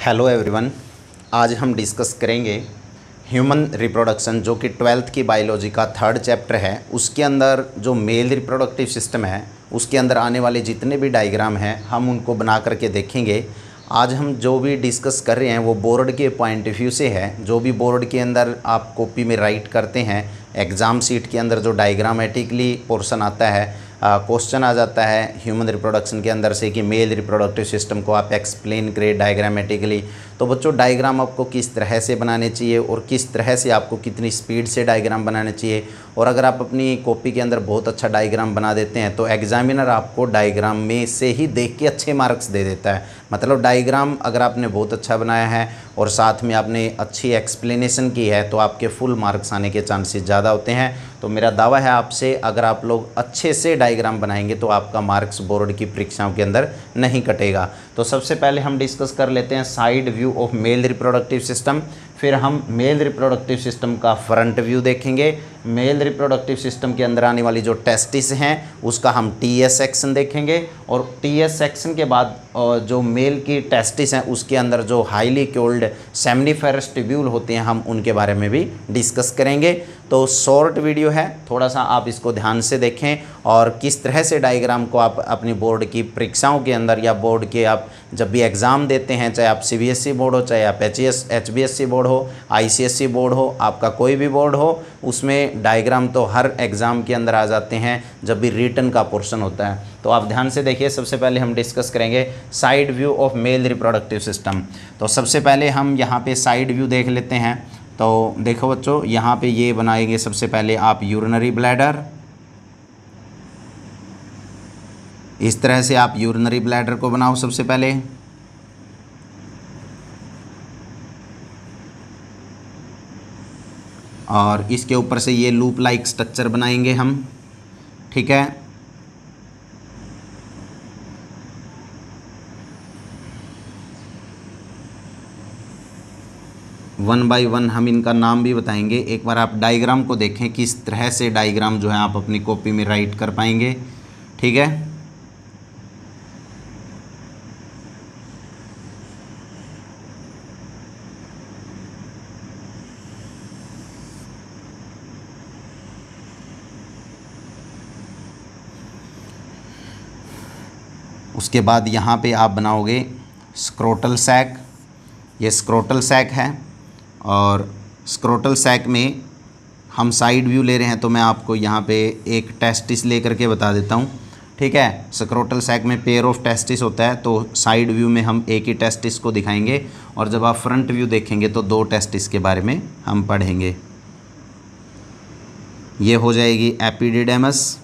Hello everyone. आज हम discuss करेंगे ह्यूमन रिप्रोडक्शन, जो कि 12th की बायोलॉजी का 3rd चैप्टर है। उसके अंदर जो मेल रिप्रोडक्टिव सिस्टम है उसके अंदर आने वाले जितने भी डायग्राम हैं हम उनको बना करके देखेंगे। आज हम जो भी डिस्कस कर रहे हैं वो बोर्ड के पॉइंट ऑफ व्यू से है। जो भी बोर्ड के अंदर आप कॉपी में राइट करते हैं, एग्ज़ाम शीट के अंदर जो डायग्रामेटिकली पोर्शन आता है, क्वेश्चन आ जाता है ह्यूमन रिप्रोडक्शन के अंदर से कि मेल रिप्रोडक्टिव सिस्टम को आप एक्सप्लेन करें डायग्रामेटिकली। तो बच्चों, डायग्राम आपको किस तरह से बनाने चाहिए और किस तरह से आपको कितनी स्पीड से डायग्राम बनाने चाहिए, और अगर आप अपनी कॉपी के अंदर बहुत अच्छा डायग्राम बना देते हैं तो एग्जामिनर आपको डायग्राम में से ही देख के अच्छे मार्क्स दे देता है। मतलब डायग्राम अगर आपने बहुत अच्छा बनाया है और साथ में आपने अच्छी एक्सप्लेनेशन की है तो आपके फुल मार्क्स आने के चांसेस ज़्यादा होते हैं। तो मेरा दावा है आपसे, अगर आप लोग अच्छे से डायग्राम बनाएंगे तो आपका मार्क्स बोर्ड की परीक्षाओं के अंदर नहीं कटेगा। तो सबसे पहले हम डिस्कस कर लेते हैं side view of male reproductive system. फिर हम मेल रिप्रोडक्टिव सिस्टम का फ्रंट व्यू देखेंगे। मेल रिप्रोडक्टिव सिस्टम के अंदर आने वाली जो टेस्टिस हैं उसका हम टीएस सेक्शन देखेंगे, और टीएस सेक्शन के बाद जो मेल की टेस्टिस हैं उसके अंदर जो हाईली क्योल्ड सेमनीफेरस ट्यूब्यूल होते हैं हम उनके बारे में भी डिस्कस करेंगे। तो शॉर्ट वीडियो है, थोड़ा सा आप इसको ध्यान से देखें और किस तरह से डायग्राम को आप अपनी बोर्ड की परीक्षाओं के अंदर या बोर्ड के आप जब भी एग्ज़ाम देते हैं, चाहे आप सीबीएसई बोर्ड हो, चाहे आप एचबीएसई बोर्ड हो, आईसीएसई बोर्ड हो, आपका कोई भी बोर्ड हो, उसमें डायग्राम तो हर एग्ज़ाम के अंदर आ जाते हैं जब भी रिटन का पोर्शन होता है। तो आप ध्यान से देखिए। सबसे पहले हम डिस्कस करेंगे side view of male reproductive system. तो सबसे पहले हम यहाँ पे साइड व्यू देख लेते हैं। तो देखो बच्चों, यहाँ पे ये बनाएंगे सबसे पहले आप यूरिनरी ब्लैडर। इस तरह से आप यूरिनरी ब्लैडर को बनाओ सबसे पहले। और इसके ऊपर से ये लूप लाइक स्ट्रक्चर बनाएंगे हम, ठीक है। वन बाय वन हम इनका नाम भी बताएंगे। एक बार आप डायग्राम को देखें किस तरह से डायग्राम जो है आप अपनी कॉपी में राइट कर पाएंगे, ठीक है। उसके बाद यहाँ पे आप बनाओगे स्क्रोटल सैक। ये स्क्रोटल सैक है, और स्क्रोटल सैक में हम साइड व्यू ले रहे हैं तो मैं आपको यहाँ पे एक टेस्टिस ले करके बता देता हूँ, ठीक है। स्क्रोटल सैक में पेयर ऑफ टेस्टिस होता है, तो साइड व्यू में हम एक ही टेस्टिस को दिखाएंगे, और जब आप फ्रंट व्यू देखेंगे तो 2 टेस्टिस के बारे में हम पढ़ेंगे। ये हो जाएगी एपिडिडेमस,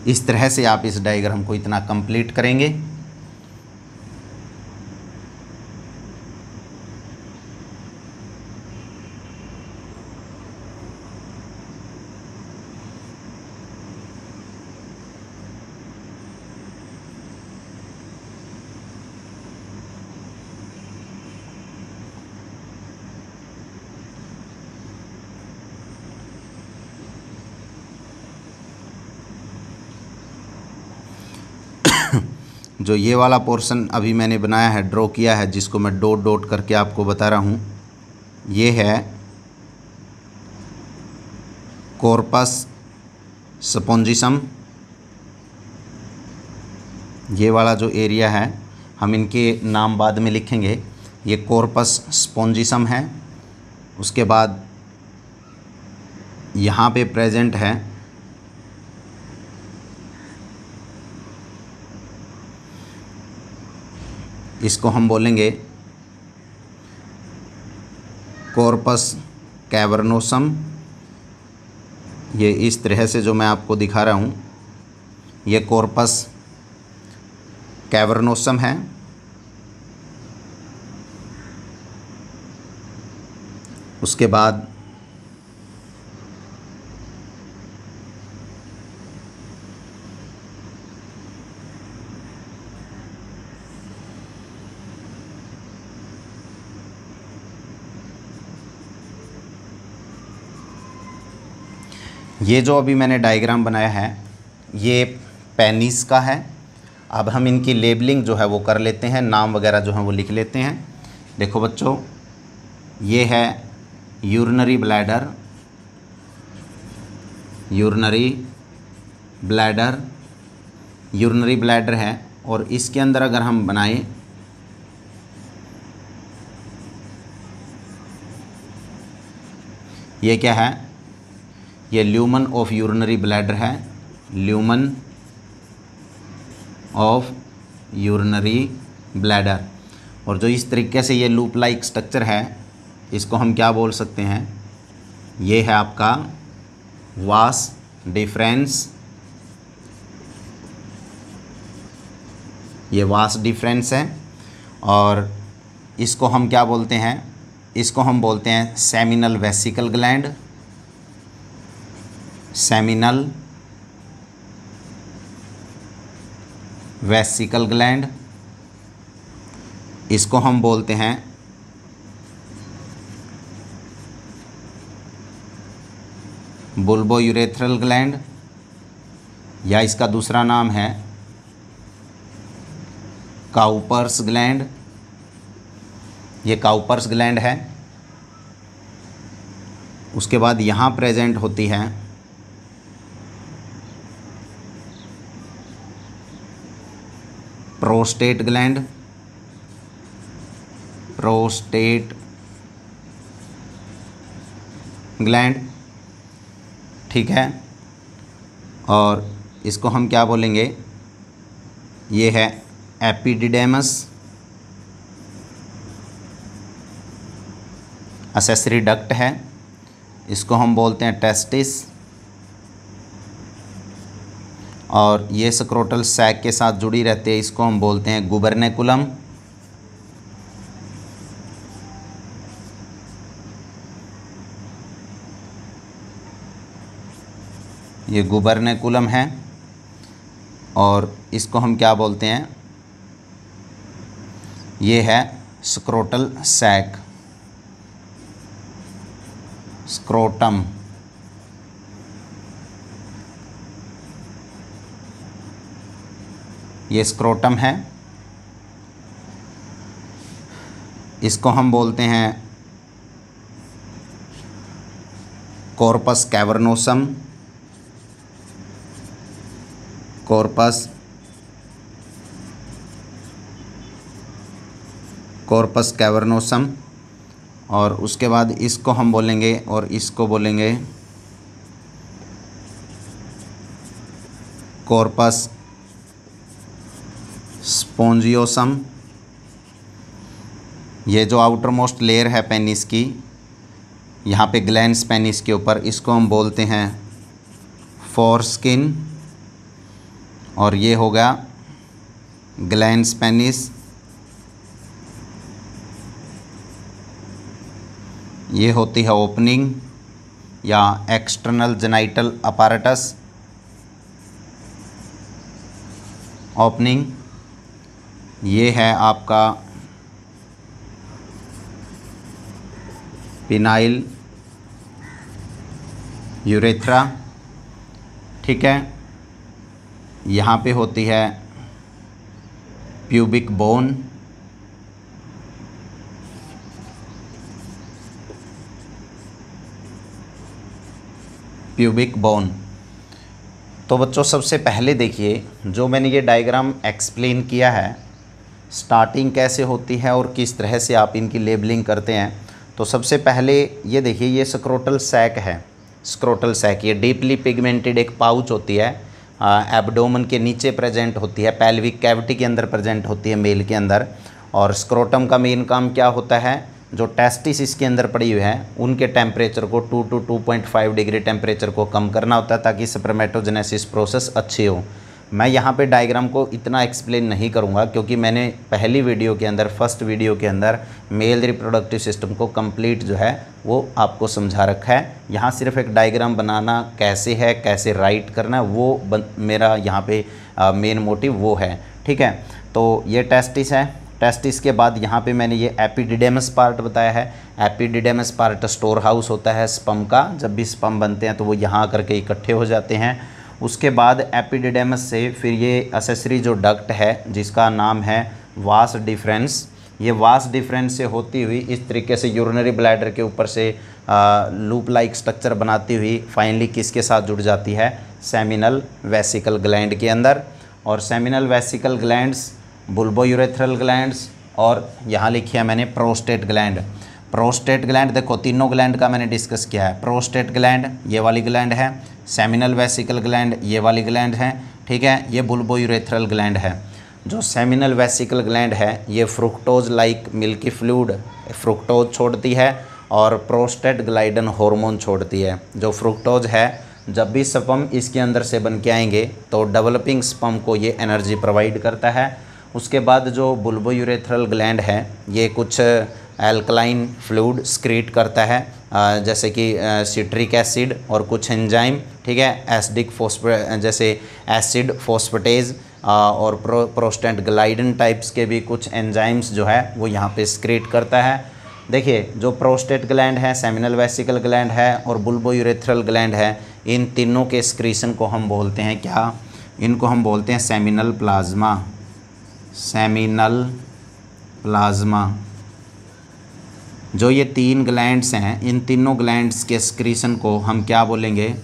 इस तरह से आप इस डायग्राम को इतना कंप्लीट करेंगे। जो ये वाला पोर्शन अभी मैंने बनाया है, ड्रॉ किया है, जिसको मैं डॉट डॉट करके आपको बता रहा हूँ, ये है कॉर्पस स्पोंजिसम। ये वाला जो एरिया है हम इनके नाम बाद में लिखेंगे। ये कॉर्पस स्पोंजिसम है। उसके बाद यहाँ पे प्रेजेंट है इसको हम बोलेंगे कॉर्पस कैवर्नोसम। ये इस तरह से जो मैं आपको दिखा रहा हूँ, ये कॉर्पस कैवर्नोसम है। उसके बाद ये जो अभी मैंने डायग्राम बनाया है ये पेनिस का है। अब हम इनकी लेबलिंग जो है वो कर लेते हैं, नाम वगैरह जो है वो लिख लेते हैं। देखो बच्चों, ये है यूरिनरी ब्लैडर, यूरिनरी ब्लैडर है। और इसके अंदर अगर हम बनाएं, ये क्या है, ये ल्यूमन ऑफ यूरिनरी ब्लैडर है, ल्यूमन ऑफ यूरिनरी ब्लैडर। और जो इस तरीके से ये लूप लाइक स्ट्रक्चर है, इसको हम क्या बोल सकते हैं, ये है आपका वास डिफरेंस, ये वास डिफरेंस है। और इसको हम क्या बोलते हैं, इसको हम बोलते हैं seminal vesicle gland, seminal vesicle gland. इसको हम बोलते हैं बुल्बोयूरेथ्रल ग्लैंड, या इसका दूसरा नाम है काउपर्स ग्लैंड, ये काउपर्स ग्लैंड है। उसके बाद यहाँ प्रेजेंट होती है प्रोस्टेट ग्लैंड, प्रोस्टेट ग्लैंड, ठीक है। और इसको हम क्या बोलेंगे, ये है एपिडिडेमस, असेसरी डक्ट है। इसको हम बोलते हैं टेस्टिस। और ये स्क्रोटल सैक के साथ जुड़ी रहती है, इसको हम बोलते हैं गुबर्नेकुलम। ये गुबर्नेकुलम है। और इसको हम क्या बोलते हैं, ये है स्क्रोटल सैक, स्क्रोटम। ये स्क्रोटम है। इसको हम बोलते हैं कॉर्पस कैवर्नोसम, कॉर्पस कैवर्नोसम। और उसके बाद इसको हम बोलेंगे, और इसको बोलेंगे कॉर्पस स्पोंजियोसम। ये जो आउटर मोस्ट लेयर है पेनिस की, यहाँ पे ग्लैंड्स पेनिस के ऊपर, इसको हम बोलते हैं फोरस्किन। और ये हो गया ग्लैंड्स पेनिस। ये होती है ओपनिंग या एक्सटर्नल जेनाइटल अपैरेटस, ओपनिंग। ये है आपका पिनाइल यूरेथ्रा, ठीक है। यहाँ पे होती है प्यूबिक बोन, प्यूबिक बोन। तो बच्चों सबसे पहले देखिए, जो मैंने ये डायग्राम एक्सप्लेन किया है, स्टार्टिंग कैसे होती है और किस तरह से आप इनकी लेबलिंग करते हैं। तो सबसे पहले ये देखिए, ये स्क्रोटल सैक है, स्क्रोटल सैक। ये डीपली पिगमेंटेड एक पाउच होती है, एब्डोमेन के नीचे प्रेजेंट होती है, पेल्विक कैविटी के अंदर प्रेजेंट होती है मेल के अंदर। और स्क्रोटम का मेन काम क्या होता है, जो टेस्टिस इसके अंदर पड़ी हुई है उनके टेम्परेचर को 2 to 2.5 डिग्री टेम्परेचर को कम करना होता है, ताकि स्पर्मेटोजेनेसिस प्रोसेस अच्छी हो। मैं यहाँ पे डायग्राम को इतना एक्सप्लेन नहीं करूँगा, क्योंकि मैंने पहली वीडियो के अंदर, फर्स्ट वीडियो के अंदर मेल रिप्रोडक्टिव सिस्टम को कंप्लीट जो है वो आपको समझा रखा है। यहाँ सिर्फ एक डायग्राम बनाना कैसे है, कैसे राइट करना है, वो मेरा यहाँ पे मेन मोटिव वो है, ठीक है। तो ये टेस्टिस है, टेस्टिस के बाद यहाँ पे मैंने ये एपिडिडेमस पार्ट बताया है। एपिडिडेमस पार्ट स्टोर हाउस होता है स्पर्म का। जब भी स्पर्म बनते हैं तो वो यहाँ आकर के इकट्ठे हो जाते हैं। उसके बाद एपिडिडेमस से फिर ये एक्सेसरी जो डक्ट है जिसका नाम है वास डिफरेंस, ये वास डिफरेंस से होती हुई इस तरीके से यूरिनरी ब्लैडर के ऊपर से लूप लाइक स्ट्रक्चर बनाती हुई फाइनली किसके साथ जुड़ जाती है, सेमिनल वेसिकल ग्लैंड के अंदर। और सेमिनल वेसिकल ग्लैंड्स, बुल्बोयूरेथ्रल ग्लैंड्स और यहाँ लिखी है मैंने प्रोस्टेट ग्लैंड। प्रोस्टेट ग्लैंड देखो तीनों ग्लैंड का मैंने डिस्कस किया है। प्रोस्टेट ग्लैंड ये वाली ग्लैंड है, सेमिनल वेसिकल ग्लैंड ये वाली ग्लैंड है, ठीक है। ये बुल्बोयूरेथ्रल ग्लैंड है। जो सेमिनल वेसिकल ग्लैंड है ये fructose like milky fluid fructose छोड़ती है और प्रोस्टेग्लैंडिन हार्मोन छोड़ती है। जो फ्रुक्टोज है जब भी स्पर्म इसके अंदर से बन के आएंगे तो डेवलपिंग स्पर्म को ये एनर्जी प्रोवाइड करता है। उसके बाद जो बुल्बोयूरेथ्रल ग्लैंड है ये कुछ एल्कलाइन फ्लूइड स्क्रीट करता है, जैसे कि सिट्रिक एसिड और कुछ एंजाइम, ठीक है। एसिडिक फॉस्फेट जैसे एसिड फॉस्फेटेज और प्रोस्टेग्लैंडिन टाइप्स के भी कुछ एंजाइम्स जो है वो यहाँ पे स्क्रीट करता है। देखिए जो प्रोस्टेट ग्लैंड है, सेमिनल वेसिकल ग्लैंड है और बुल्बोयूरेथ्रल ग्लैंड है, इन तीनों के स्क्रीशन को हम बोलते हैं क्या, इनको हम बोलते हैं सेमिनल प्लाज्मा। Seminal plasma. जो ये तीन ग्लैंड्स हैं इन तीनों ग्लैंड्स के स्क्रीशन को हम क्या बोलेंगे,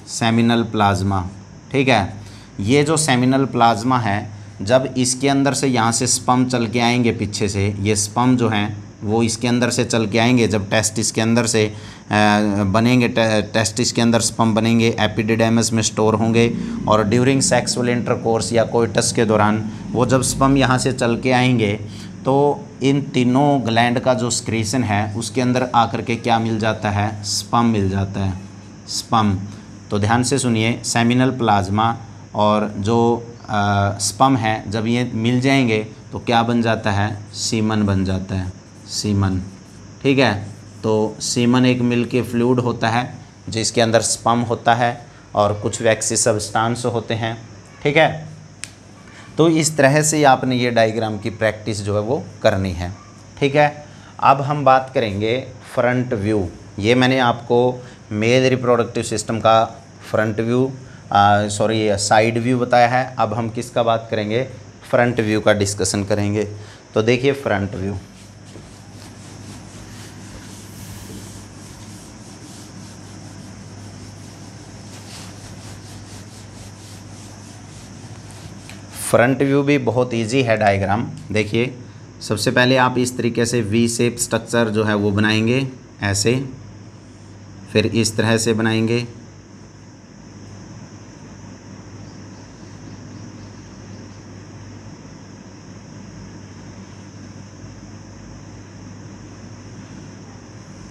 सेमिनल प्लाज्मा, ठीक है। ये जो सेमिनल प्लाज्मा है जब इसके अंदर से यहाँ से स्पर्म चल के आएंगे पीछे से, ये स्पर्म जो हैं वो इसके अंदर से चल के आएंगे, जब टेस्टिस के अंदर से बनेंगे, टेस्टिस के अंदर स्पर्म बनेंगे, एपिडिडेमस में स्टोर होंगे और ड्यूरिंग सेक्सुअल इंटरकोर्स या कोइटस के दौरान वो जब स्पर्म यहाँ से चल के आएंगे तो इन तीनों ग्लैंड का जो स्क्रीशन है उसके अंदर आकर के क्या मिल जाता है, स्पर्म मिल जाता है, स्पर्म। तो ध्यान से सुनिए, सेमिनल प्लाज्मा और जो स्पर्म है जब ये मिल जाएंगे तो क्या बन जाता है, सीमन बन जाता है, सीमन, ठीक है। तो सीमन एक मिल्की फ्लूइड होता है जिसके अंदर स्पर्म होता है और कुछ वैक्सी सब्सटेंस होते हैं, ठीक है। तो इस तरह से आपने ये डायग्राम की प्रैक्टिस जो है वो करनी है, ठीक है। अब हम बात करेंगे फ्रंट व्यू। ये मैंने आपको मेल रिप्रोडक्टिव सिस्टम का फ्रंट व्यू साइड व्यू बताया है। अब हम किसका बात करेंगे, फ्रंट व्यू का डिस्कशन करेंगे। तो देखिए फ्रंट व्यू, फ्रंट व्यू भी बहुत इजी है डायग्राम। देखिए सबसे पहले आप इस तरीके से वी शेप स्ट्रक्चर जो है वो बनाएंगे ऐसे, फिर इस तरह से बनाएंगे,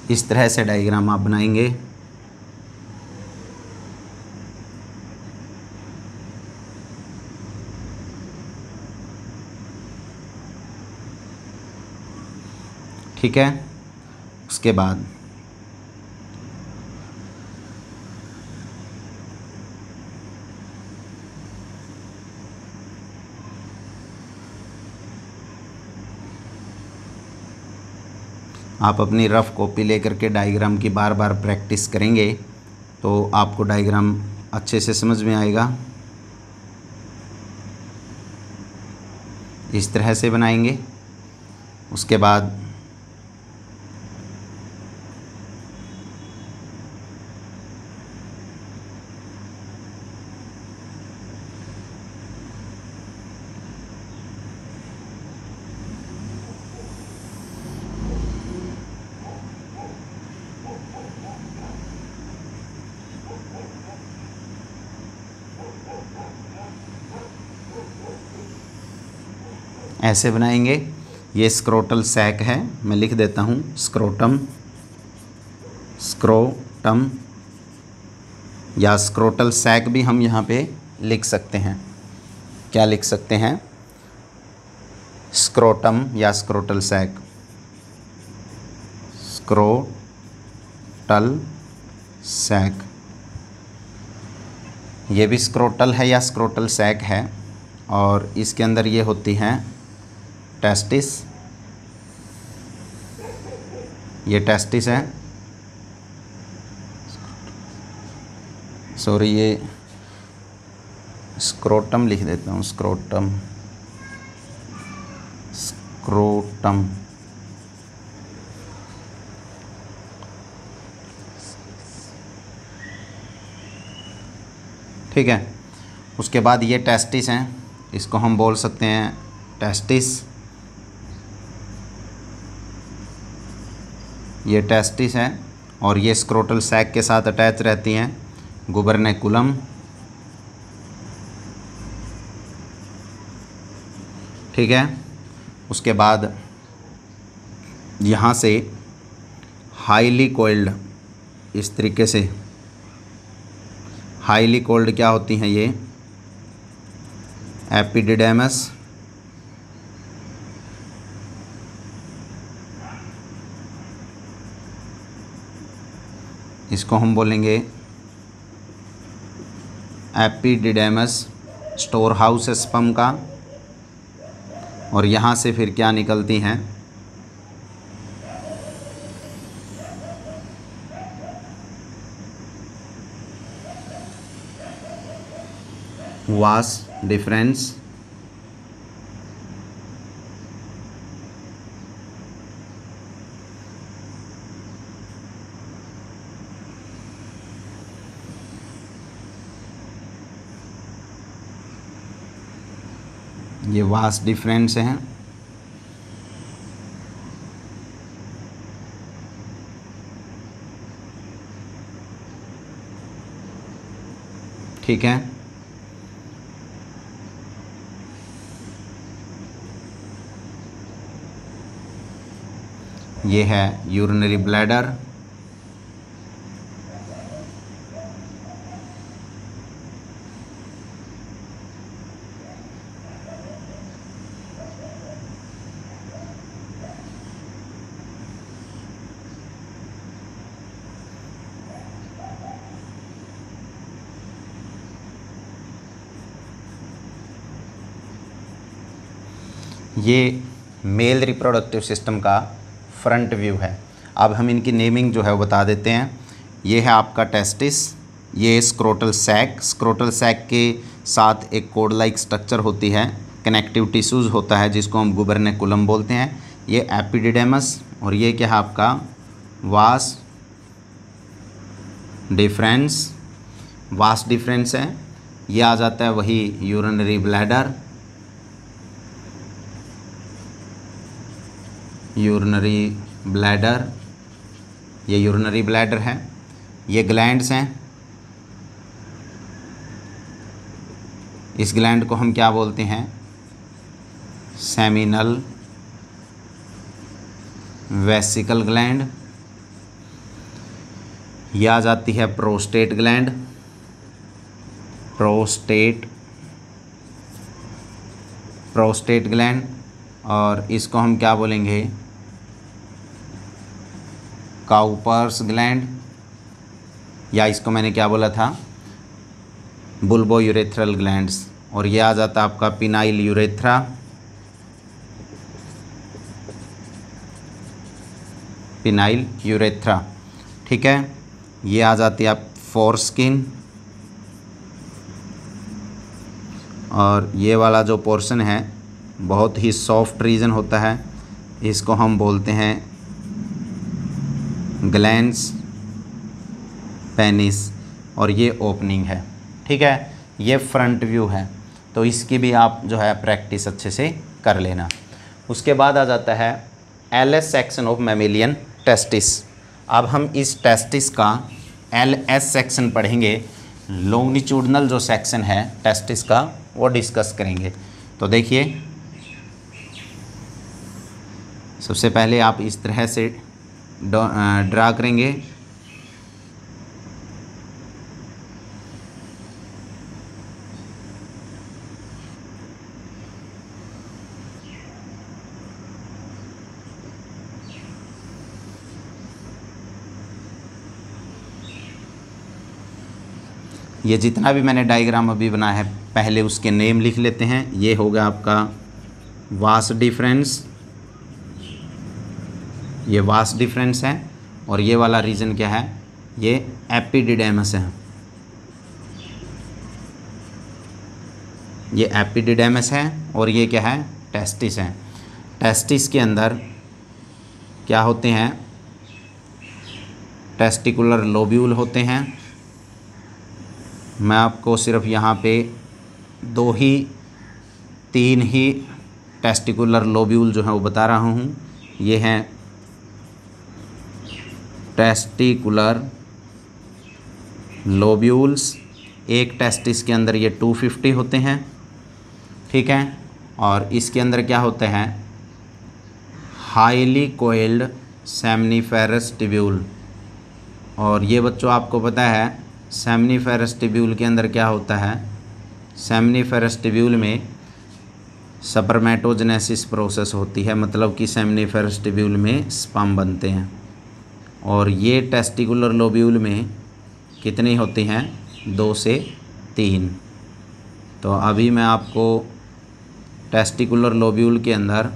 इस तरह से डायग्राम आप बनाएंगे। ठीक है। उसके बाद आप अपनी रफ़ कॉपी लेकर के डायग्राम की बार बार प्रैक्टिस करेंगे तो आपको डायग्राम अच्छे से समझ में आएगा। इस तरह से बनाएंगे। उसके बाद ऐसे बनाएंगे। ये स्क्रोटल सैक है, मैं लिख देता हूँ स्क्रोटम, स्क्रोटम या स्क्रोटल सैक भी हम यहाँ पे लिख सकते हैं। क्या लिख सकते हैं, स्क्रोटम या स्क्रोटल सैक, स्क्रोटल सैक। ये भी स्क्रोटल है या स्क्रोटल सैक है और इसके अंदर ये होती हैं टेस्टिस ये टेस्टिस है, सॉरी ये स्क्रोटम लिख देता हूँ, स्क्रोटम, स्क्रोटम। ठीक है। उसके बाद ये टेस्टिस हैं, इसको हम बोल सकते हैं टेस्टिस। ये टेस्टिस है और ये स्क्रोटल सैक के साथ अटैच रहती हैं, गुबर्नेकुलम। ठीक है। उसके बाद यहाँ से हाईली कोल्ड, इस तरीके से हाईली कोल्ड क्या होती हैं ये, एपिडिडेमस, इसको हम बोलेंगे एपिडिडेमस, स्टोर हाउस स्पम का। और यहाँ से फिर क्या निकलती हैं, वास डिफरेंस, ये वास डिफरेंस हैं। ठीक है। ये है यूरिनरी ब्लैडर, ये मेल रिप्रोडक्टिव सिस्टम का फ्रंट व्यू है। अब हम इनकी नेमिंग जो है वो बता देते हैं। ये है आपका टेस्टिस, ये स्क्रोटल सैक, स्क्रोटल सैक के साथ एक कोड लाइक स्ट्रक्चर होती है, कनेक्टिव टिश्यूज़ होता है जिसको हम गुबर्नेकुलम बोलते हैं। ये एपिडिडेमस और ये क्या है आपका वास डिफरेंस, वास डिफरेंस है। ये आ जाता है वही यूरिनरी ब्लैडर, यूरिनरी ब्लैडर, ये यूरिनरी ब्लैडर है। ये ग्लैंड्स हैं, इस ग्लैंड को हम क्या बोलते हैं, सेमिनल वेसिकल ग्लैंड। ये आ जाती है प्रोस्टेट ग्लैंड, प्रोस्टेट ग्लैंड। और इसको हम क्या बोलेंगे, काउपर्स ग्लैंड, या इसको मैंने क्या बोला था, बुल्बो यूरेथ्रल ग्लैंड्स। और ये आ जाता है आपका पिनाइल यूरेथ्रा, पिनाइल यूरेथ्रा। ठीक है। ये आ जाती है आप फोरस्किन, और ये वाला जो पोर्शन है बहुत ही सॉफ्ट रीजन होता है, इसको हम बोलते हैं ग्लैंड्स पेनिस, और ये ओपनिंग है। ठीक है। ये फ्रंट व्यू है, तो इसकी भी आप जो है प्रैक्टिस अच्छे से कर लेना। उसके बाद आ जाता है LS section of mammalian testis. अब हम इस टेस्टिस का एलएस सेक्शन पढ़ेंगे, लॉन्गिट्यूडनल जो सेक्शन है टेस्टिस का वो डिस्कस करेंगे। तो देखिए, सबसे पहले आप इस तरह से ड्रा करेंगे। ये जितना भी मैंने डायग्राम अभी बनाया है पहले उसके नेम लिख लेते हैं। ये होगा आपका वास डिफरेंस, ये वास डिफरेंस है, और ये वाला रीजन क्या है, ये एपिडिडेमस है। ये एपिडिडेमस है और ये क्या है, टेस्टिस है। टेस्टिस के अंदर क्या होते हैं, टेस्टिकुलर लोब्यूल होते हैं। मैं आपको सिर्फ यहाँ पे 3 ही टेस्टिकुलर लोब्यूल जो है वो बता रहा हूँ। ये हैं टेस्टिकुलर लोब्यूल्स। एक टेस्टिस के अंदर ये 250 होते हैं, ठीक है। और इसके अंदर क्या होते हैं, हाईली कोइल्ड सेमनीफेरस टिब्यूल। और ये बच्चों आपको पता है सेमनीफेरस टिब्यूल के अंदर क्या होता है, सेमनीफेरस टिब्यूल में स्पर्मेटोजेनेसिस प्रोसेस होती है, मतलब कि सेमनीफेरस टिब्यूल में स्पर्म बनते हैं। और ये टेस्टिकुलर लोब्यूल में कितनी होती हैं, 2 से 3। तो अभी मैं आपको टेस्टिकुलर लोब्यूल के अंदर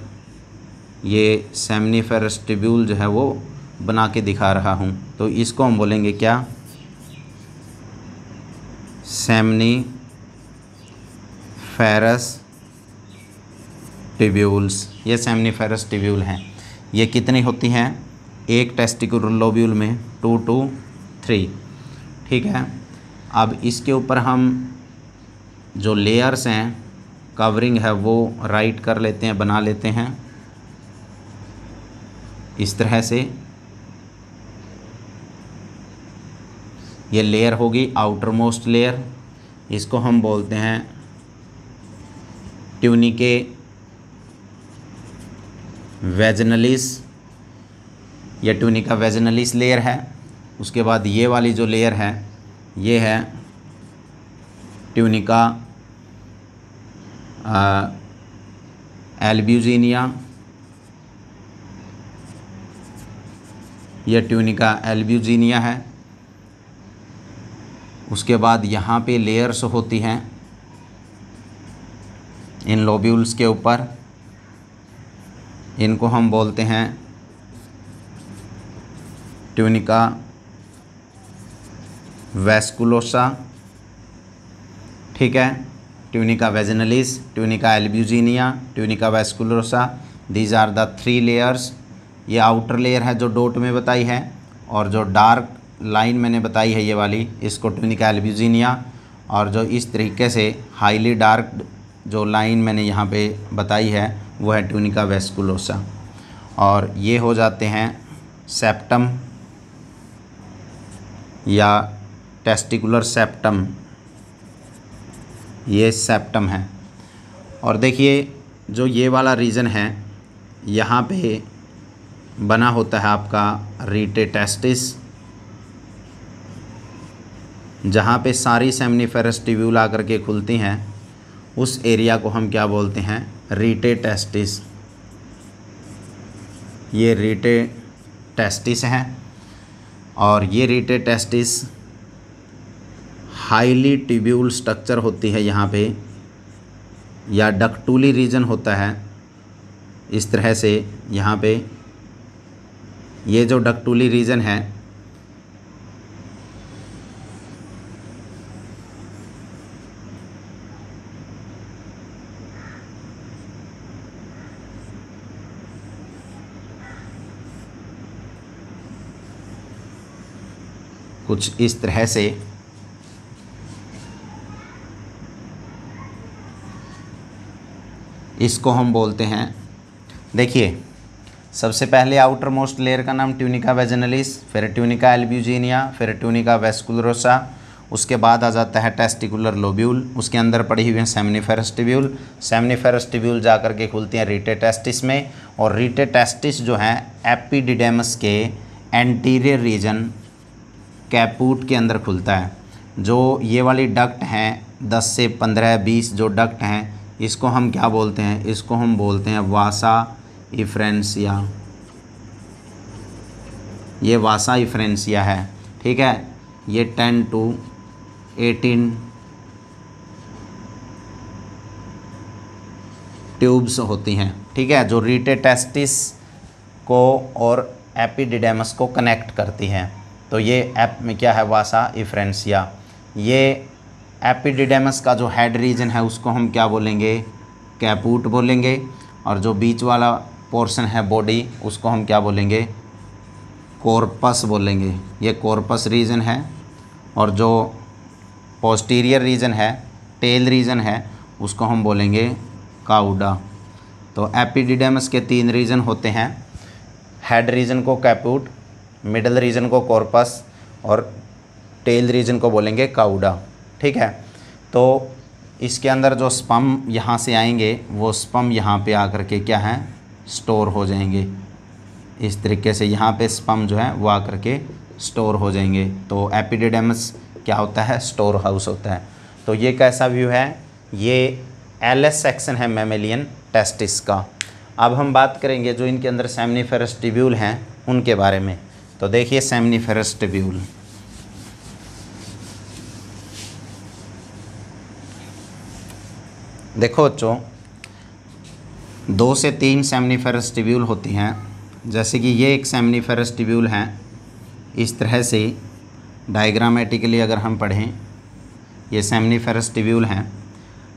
ये सेमनीफेरस टिब्यूल जो है वो बना के दिखा रहा हूँ। तो इसको हम बोलेंगे क्या, सेमनीफेरस टिब्यूल्स। ये सेमनीफेरस टिब्यूल हैं। ये कितनी होती हैं, एक टेस्टिकुलर लोब्यूल में 2 to 3, ठीक है। अब इसके ऊपर हम जो लेयर्स हैं, कवरिंग है, वो राइट कर लेते हैं, बना लेते हैं इस तरह से। ये लेयर होगी आउटर मोस्ट लेयर, इसको हम बोलते हैं ट्यूनिके वेजिनलिस। यह ट्यूनिका वेजिनलिस लेयर है। उसके बाद ये वाली जो लेयर है ये है ट्यूनिका एल्ब्यूजिनिया। यह ट्यूनिका एल्ब्यूजिनिया है। उसके बाद यहाँ पे लेयर्स होती हैं इन लोब्यूल्स के ऊपर, इनको हम बोलते हैं ट्यूनिका वेस्कुलोसा, ठीक है। Tunica vaginalis, tunica albuginea, tunica vasculosa, these are the 3 layers. ये आउटर लेयर है जो डॉट में बताई है, और जो डार्क लाइन मैंने बताई है ये वाली, इसको ट्यूनिका एल्ब्यूजिनिया। और जो इस तरीके से हाईली डार्क जो लाइन मैंने यहाँ पे बताई है वो है ट्यूनिका वेस्कुलोसा। और ये हो जाते हैं सेप्टम या टेस्टिकुलर सेप्टम, ये सेप्टम है। और देखिए जो ये वाला रीजन है यहाँ पे बना होता है आपका रीटे टेस्टिस, जहाँ पे सारी सेमनीफेरस टिब्यूल आकर के खुलती हैं, उस एरिया को हम क्या बोलते हैं, रीटे टेस्टिस। ये रीटे टेस्टिस है। और ये रीटे टेस्टिस हाईली ट्यूब्यूल स्ट्रक्चर होती है यहाँ पे, या डक्टूली रीजन होता है इस तरह से। यहाँ पे ये जो डक्टूली रीजन है कुछ इस तरह से, इसको हम बोलते हैं, देखिए सबसे पहले आउटर मोस्ट लेयर का नाम ट्यूनिका वेजिनलिस, फिर ट्यूनिका एल्ब्यूजिनिया, फिर ट्यूनिका वेस्कुलोसा। उसके बाद आ जाता है टेस्टिकुलर लोब्यूल, उसके अंदर पड़ी हुई है सेमनीफेरस टिब्यूल। सेमनीफेरस टिब्यूल जा कर के खुलती हैं रीटे टेस्टिस में। और रीटे टेस्टिस जो है एपिडिडेमस के एंटीरियर रीजन कैपूट के अंदर खुलता है। जो ये वाली डक्ट हैं 10 से 15-20 जो डक्ट हैं, इसको हम क्या बोलते हैं, इसको हम बोलते हैं वासा इफ्रेंसिया। ये वासा इफ्रेंसिया है, ठीक है। ये 10 to 18 ट्यूब्स होती हैं, ठीक है, जो रीटे टेस्टिस को और एपिडिडेमस को कनेक्ट करती हैं। तो ये एप में क्या है, वासा इफ्रेंसिया। ये एपिडिडेमस का जो हेड रीजन है उसको हम क्या बोलेंगे, कैपूट बोलेंगे, और जो बीच वाला पोर्शन है बॉडी उसको हम क्या बोलेंगे, कॉर्पस बोलेंगे। ये कॉर्पस रीजन है। और जो पोस्टीरियर रीजन है, टेल रीजन है, उसको हम बोलेंगे काउडा। तो एपिडिडेमस के 3 रीजन होते हैं, हेड रीजन को कैपूट, मिडल रीजन को कॉर्पस, और टेल रीजन को बोलेंगे काउडा। ठीक है। तो इसके अंदर जो स्पम यहाँ से आएंगे वो स्पम यहाँ पे आकर के क्या हैं, स्टोर हो जाएंगे। इस तरीके से यहाँ पे स्पम जो है वो आकर के स्टोर हो जाएंगे। तो एपिडिडेमस क्या होता है, स्टोर हाउस होता है। तो ये कैसा व्यू है, ये एलएस सेक्शन है मैमेलियन टेस्टिस का। अब हम बात करेंगे जो इनके अंदर सेमनीफेरस ट्यूब्यूल हैं उनके बारे में। तो देखिए सेमनीफेरस ट्यूब्यूल, देखो बच्चों 2 से 3 सेमनीफेरस ट्यूब्यूल होती हैं। जैसे कि ये एक सेमनीफेरस ट्यूब्यूल है, इस तरह से डायग्रामेटिकली अगर हम पढ़ें, ये सेमनीफेरस ट्यूब्यूल हैं।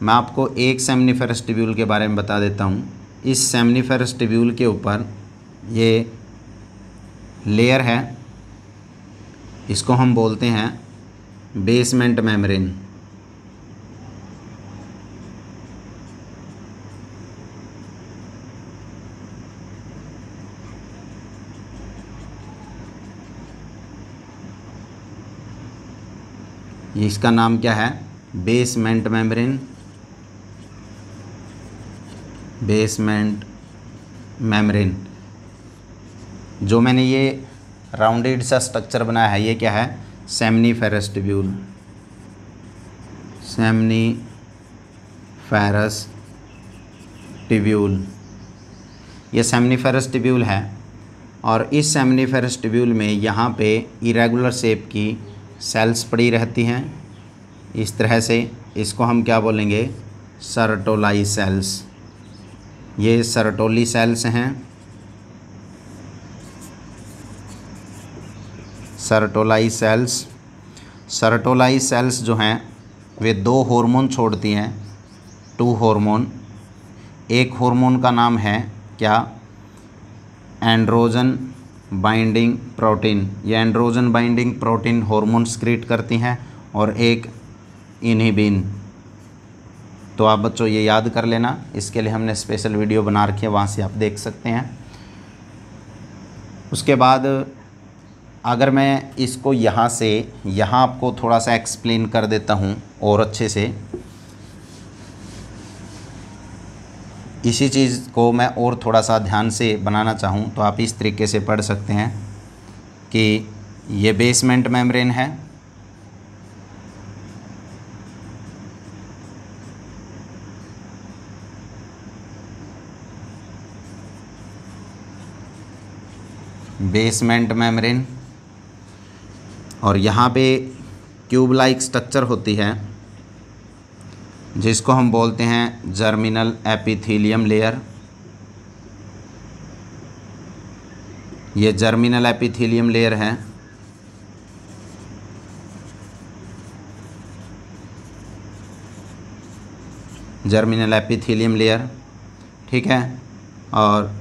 मैं आपको एक सेमनीफेरस ट्यूब्यूल के बारे में बता देता हूँ। इस सेमनीफेरस ट्यूब्यूल के ऊपर ये लेयर है, इसको हम बोलते हैं बेसमेंट मेम्ब्रेन। इसका नाम क्या है, बेसमेंट मेम्ब्रेन, बेसमेंट मेम्ब्रेन। जो मैंने ये राउंडेड सा स्ट्रक्चर बनाया है ये क्या है, सेमनीफेरस ट्यूब्यूल, सेमनीफेरस ट्यूब्यूल। ये सेमनीफेरस ट्यूब्यूल है। और इस सेमनीफेरस ट्यूब्यूल में यहाँ पे इरेगुलर शेप की सेल्स पड़ी रहती हैं इस तरह से। इसको हम क्या बोलेंगे, सर्टोलाई सेल्स। ये सर्टोली सेल्स हैं, सर्टोलाई सेल्स। सर्टोलाई सेल्स जो हैं वे 2 हार्मोन छोड़ती हैं, 2 हार्मोन। एक हार्मोन का नाम है क्या, एंड्रोजन बाइंडिंग प्रोटीन। ये एंड्रोजन बाइंडिंग प्रोटीन हार्मोन स्क्रीट करती हैं, और एक इनहिबिन। तो आप बच्चों ये याद कर लेना, इसके लिए हमने स्पेशल वीडियो बना रखी है, वहाँ से आप देख सकते हैं। उसके बाद अगर मैं इसको यहाँ से यहाँ आपको थोड़ा सा एक्सप्लेन कर देता हूँ और अच्छे से, इसी चीज़ को मैं और थोड़ा सा ध्यान से बनाना चाहूँ तो आप इस तरीके से पढ़ सकते हैं कि ये बेसमेंट मेम्ब्रेन है, बेसमेंट मेम्ब्रेन, और यहाँ पे क्यूब लाइक स्ट्रक्चर होती है जिसको हम बोलते हैं जर्मिनल एपिथेलियम लेयर। ये जर्मिनल एपिथेलियम लेयर है। जर्मिनल एपिथेलियम लेयर, ठीक है। और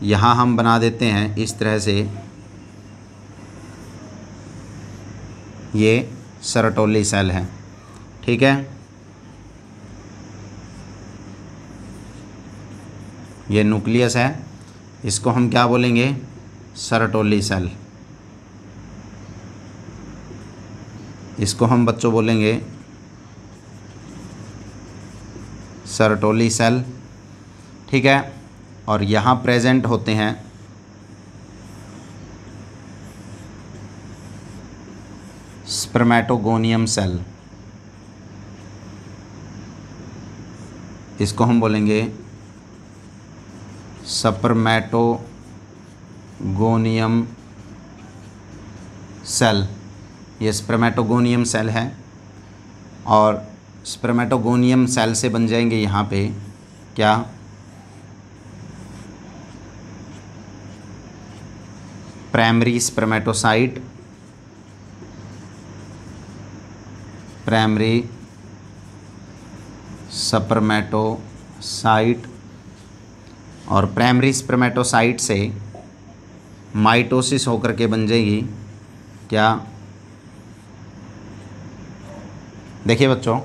यहाँ हम बना देते हैं इस तरह से, ये सर्टोली सेल है, ठीक है। ये न्यूक्लियस है, इसको हम क्या बोलेंगे, सर्टोली सेल। इसको हम बच्चों बोलेंगे सर्टोली सेल, ठीक है। और यहाँ प्रेजेंट होते हैं स्पर्मेटोगोनियम सेल। इसको हम बोलेंगे स्पर्मेटोगोनियम सेल। ये स्पर्मेटोगोनियम सेल है, और स्पर्मेटोगोनियम सेल से बन जाएंगे यहाँ पे क्या, प्राइमरी स्पर्मेटोसाइट, प्राइमरी स्पर्मेटोसाइट, और प्राइमरी स्पर्मेटोसाइट से माइटोसिस होकर के बन जाएगी क्या, देखिए बच्चों,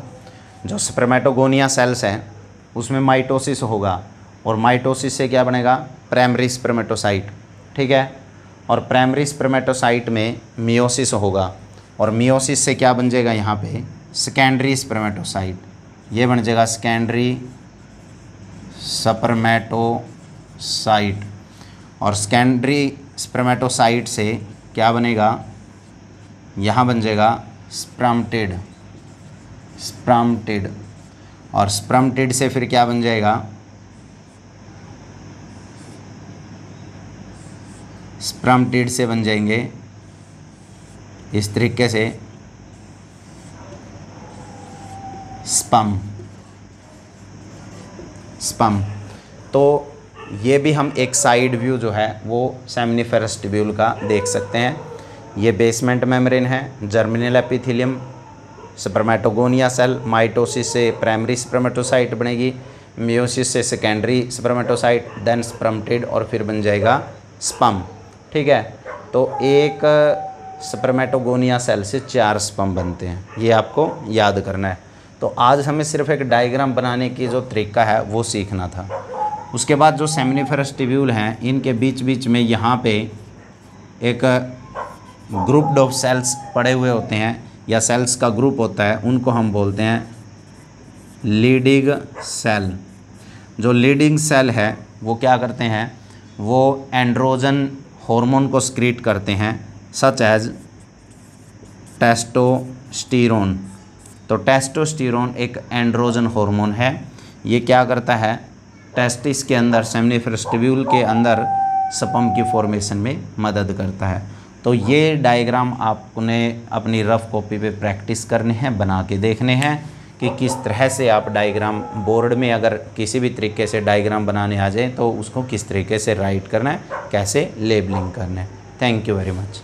जो स्पर्मेटोगोनिया सेल्स हैं उसमें माइटोसिस होगा और माइटोसिस से क्या बनेगा, प्राइमरी स्पर्मेटोसाइट, ठीक है। और प्राइमरी स्पर्मेटोसाइट में मियोसिस होगा और मियोसिस से क्या बन जाएगा यहाँ पे, सेकेंडरी स्पर्मेटोसाइट, ये बन जाएगा सेकेंडरी स्पर्मेटोसाइट। और सेकेंडरी स्पर्मेटोसाइट से क्या बनेगा, यहाँ बन जाएगा स्पर्मेटिड, स्पर्मेटिड। और स्पर्मेटिड से फिर क्या बन जाएगा, स्पर्मेटिड से बन जाएंगे इस तरीके से स्पर्म, स्पर्म। तो ये भी हम एक साइड व्यू जो है वो सेमिनिफेरस ट्यूब्यूल का देख सकते हैं। ये बेसमेंट मेम्ब्रेन है, germinal epithelium, spermatogonia cell, mitosis से प्राइमरी स्पर्मेटोसाइट बनेगी, मियोसिस से सेकेंडरी स्पर्मेटोसाइट, देन स्पर्मेटिड और फिर बन जाएगा स्पर्म, ठीक है। तो एक स्पर्मेटोगोनिया सेल से 4 स्पर्म बनते हैं, ये आपको याद करना है। तो आज हमें सिर्फ एक डायग्राम बनाने की जो तरीका है वो सीखना था। उसके बाद जो सेमिनिफेरस ट्यूब्यूल हैं इनके बीच बीच में यहाँ पे एक ग्रुप ऑफ सेल्स पड़े हुए होते हैं या सेल्स का ग्रुप होता है, उनको हम बोलते हैं लीडिंग सेल। जो लीडिंग सेल है वो क्या करते हैं, वो एंड्रोजन हार्मोन को स्क्रीट करते हैं, सच एज टेस्टोस्टेरोन। तो टेस्टोस्टेरोन एक एंड्रोजन हार्मोन है, ये क्या करता है, टेस्टिस के अंदर, सेमिनिफेरस ट्यूब्यूल के अंदर स्पर्म की फॉर्मेशन में मदद करता है। तो ये डायग्राम आपने अपनी रफ़ कॉपी पे प्रैक्टिस करने हैं, बना के देखने हैं कि किस तरह से आप डायग्राम बोर्ड में अगर किसी भी तरीके से डायग्राम बनाने आ जाए तो उसको किस तरीके से राइट करना है, कैसे लेबलिंग करना है। Thank you very much.